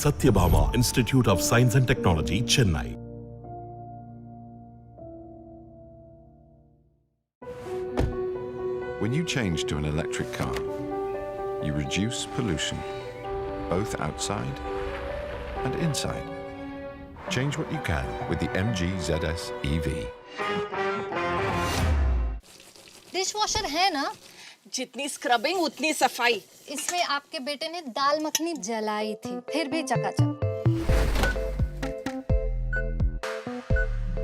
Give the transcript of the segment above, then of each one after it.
Satyabhama Institute of Science and Technology, Chennai. When you change to an electric car, you reduce pollution, both outside and inside. Change what you can with the MG ZS EV. Dishwasher है ना? जितनी scrubbing उतनी सफाई। इसमें आपके बेटे ने दाल मखनी जलाई थी, फिर भी चकाचक।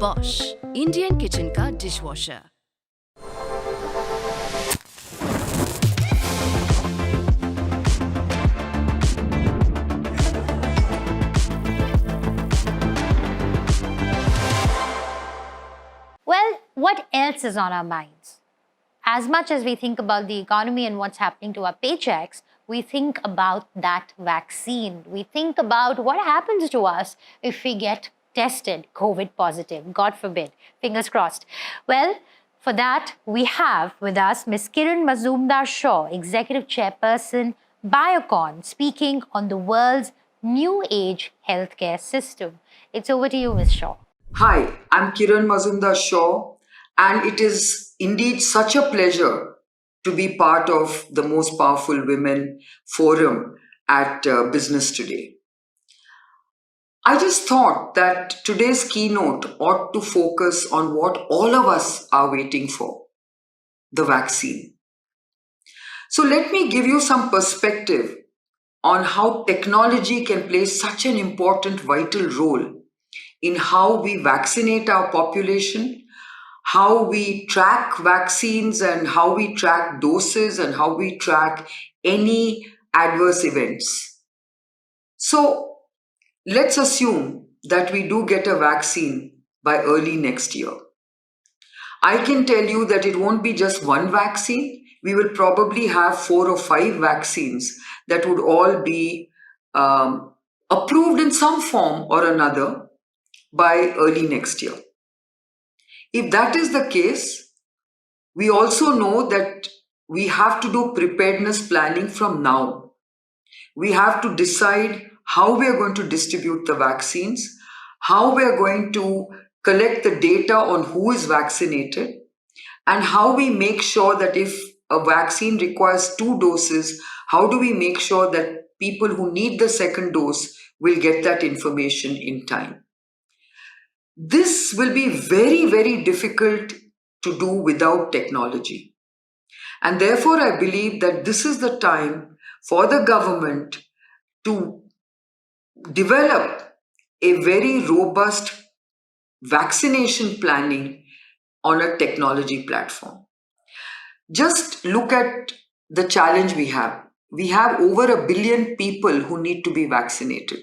Bosch, इंडियन किचन का dishwasher. Well, what else is on our minds? As much as we think about the economy and what's happening to our paychecks, we think about that vaccine. We think about what happens to us if we get tested COVID positive, God forbid, fingers crossed. Well, for that, we have with us Ms. Kiran Mazumdar-Shaw, Executive Chairperson, Biocon, speaking on the world's new age healthcare system. It's over to you, Ms. Shaw. Hi, I'm Kiran Mazumdar-Shaw, and it is indeed such a pleasure to be part of the Most Powerful Women Forum at Business Today. I just thought that today's keynote ought to focus on what all of us are waiting for, the vaccine. So let me give you some perspective on how technology can play such an important, vital role in how we vaccinate our population, how we track vaccines and how we track doses and how we track any adverse events. So let's assume that we do get a vaccine by early next year. I can tell you that it won't be just one vaccine. We will probably have 4 or 5 vaccines that would all be approved in some form or another by early next year. If that is the case, we also know that we have to do preparedness planning from now. We have to decide how we are going to distribute the vaccines, how we are going to collect the data on who is vaccinated, and how we make sure that if a vaccine requires 2 doses, how do we make sure that people who need the second dose will get that information in time. This will be very, very difficult to do without technology. And therefore, I believe that this is the time for the government to develop a very robust vaccination planning on a technology platform. Just look at the challenge we have. We have over 1 billion people who need to be vaccinated.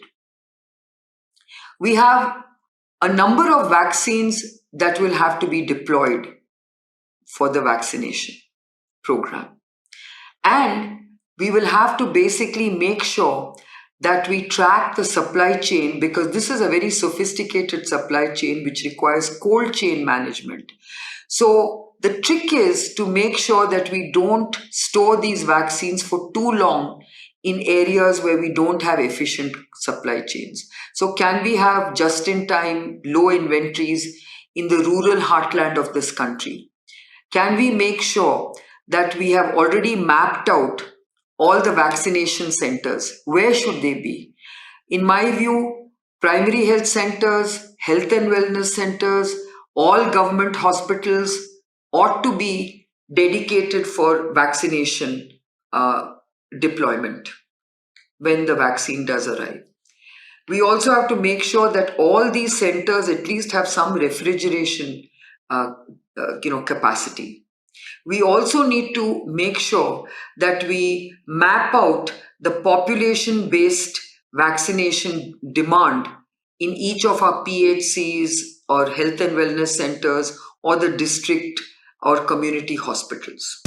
We have a number of vaccines that will have to be deployed for the vaccination program. And we will have to basically make sure that we track the supply chain, because this is a very sophisticated supply chain which requires cold chain management. So the trick is to make sure that we don't store these vaccines for too long in areas where we don't have efficient supply chains. So can we have just-in-time, low inventories in the rural heartland of this country? Can we make sure that we have already mapped out all the vaccination centers? Where should they be? In my view, primary health centers, health and wellness centers, all government hospitals ought to be dedicated for vaccination deployment when the vaccine does arrive. We also have to make sure that all these centers at least have some refrigeration capacity. We also need to make sure that we map out the population-based vaccination demand in each of our PHCs or health and wellness centers or the district or community hospitals.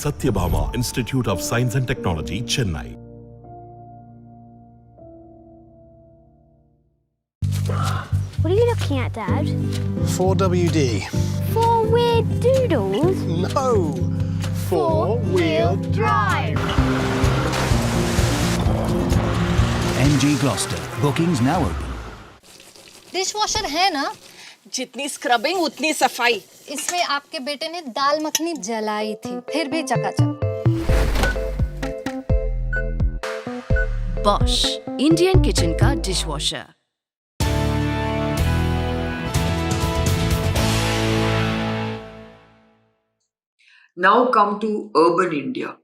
Satyabhama Institute of Science and Technology, Chennai. What are you looking at, Dad? 4WD. 4 weird doodles? No! Four-wheel drive. MG Gloucester. Bookings now open. Dishwasher है ना? जितनी scrubbing उतनी सफाई। इसमें आपके बेटे ने दाल मखनी जलाई थी, फिर भी चकाचक। Bosch, Indian kitchen का dishwasher. Now come to urban India.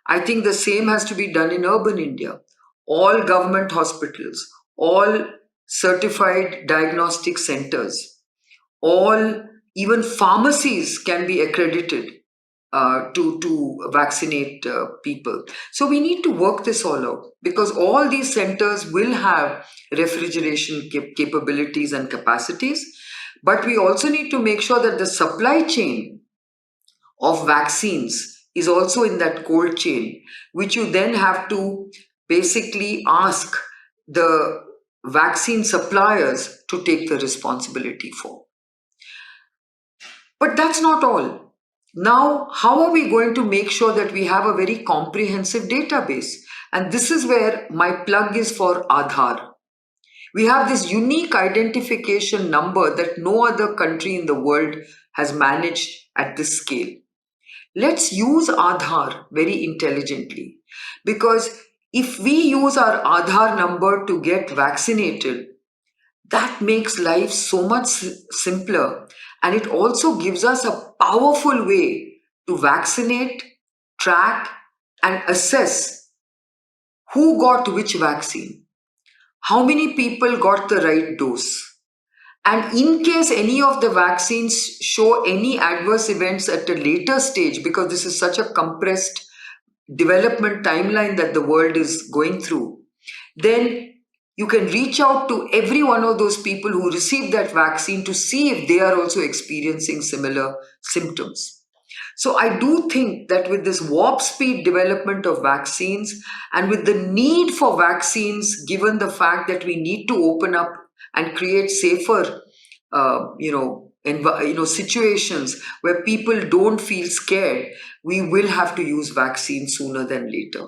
I think the same has to be done in urban India. All government hospitals, all certified diagnostic centers, all even pharmacies can be accredited to vaccinate people. So we need to work this all out because all these centers will have refrigeration capabilities and capacities, but we also need to make sure that the supply chain of vaccines is also in that cold chain, which you then have to basically ask the vaccine suppliers to take the responsibility for. But that's not all. Now, how are we going to make sure that we have a very comprehensive database? And this is where my plug is for Aadhaar. We have this unique identification number that no other country in the world has managed at this scale. Let's use Aadhaar very intelligently, because if we use our Aadhaar number to get vaccinated, that makes life so much simpler, and it also gives us a powerful way to vaccinate, track, and assess who got which vaccine, how many people got the right dose. And in case any of the vaccines show any adverse events at a later stage, because this is such a compressed development timeline that the world is going through, then you can reach out to every one of those people who received that vaccine to see if they are also experiencing similar symptoms. So I do think that with this warp speed development of vaccines and with the need for vaccines, given the fact that we need to open up and create safer, situations where people don't feel scared, we will have to use vaccines sooner than later.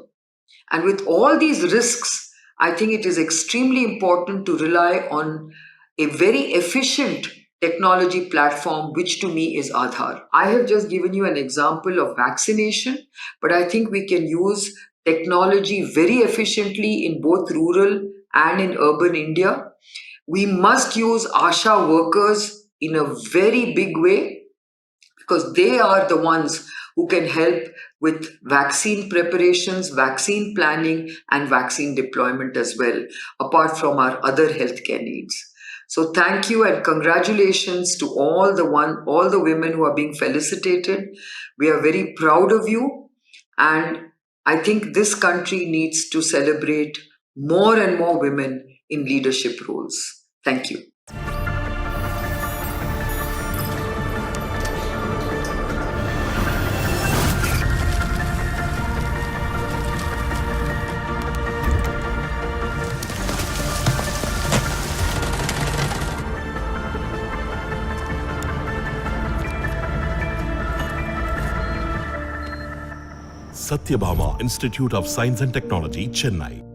And with all these risks, I think it is extremely important to rely on a very efficient technology platform, which to me is Aadhaar. I have just given you an example of vaccination, but I think we can use technology very efficiently in both rural and in urban India. We must use ASHA workers in a very big way because they are the ones who can help with vaccine preparations, vaccine planning, and vaccine deployment as well, apart from our other healthcare needs. So thank you and congratulations to all the women who are being felicitated. We are very proud of you, and I think this country needs to celebrate more and more women in leadership roles. Thank you. Satyabhama Institute of Science and Technology, Chennai.